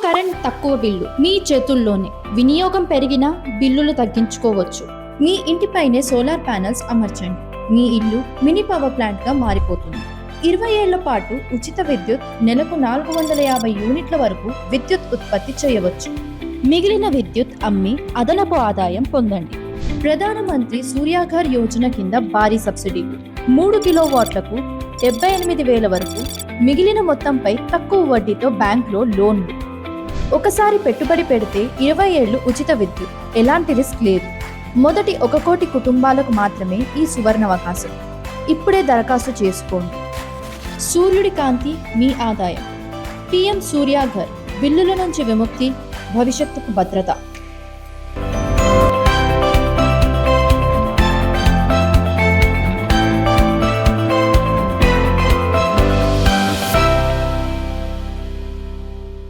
Current తక్కువ bill మీ చేతుల్లోనే. వినియోగం పెరిగినా బిల్లులు తగ్గించుకోవచ్చు. మీ ఇంటిపైనే సోలార్ ప్యానెల్స్ అమర్చండి. మీ ఇల్లు మినీ పవర్ ప్లాంట్ గా మారిపోతుంది. 20 ఏళ్ల పాటు ఉచిత విద్యుత్, నెలకు 450 యూనిట్ల వరకు విద్యుత్ ఉత్పత్తి చేయవచ్చు. మిగిలిన విద్యుత్ అమ్మి అదనపు ఆదాయం పొందండి. ప్రధానమంత్రి సూర్యాఘర్ యోజన కింద భారీ సబ్సిడీలు. 3 కిలోవాట్లకు 78,000 వరకు, మిగిలిన మొత్తంపై తక్కువ వడ్డీతో బ్యాంకులో లోన్లు. ఒకసారి పెట్టుబడి పెడితే 20 ఏళ్లు ఉచిత విద్యుత్, ఎలాంటి రిస్క్ లేదు. మొదటి 1 కోటి కుటుంబాలకు మాత్రమే ఈ సువర్ణావకాశం. ఇప్పుడే దరఖాస్తు చేసుకోండి. సూర్యుడి కాంతి మీ ఆదాయం. PM సూర్యాఘర్. బిల్లుల నుంచి విముక్తి, భవిష్యత్తుకు భద్రత.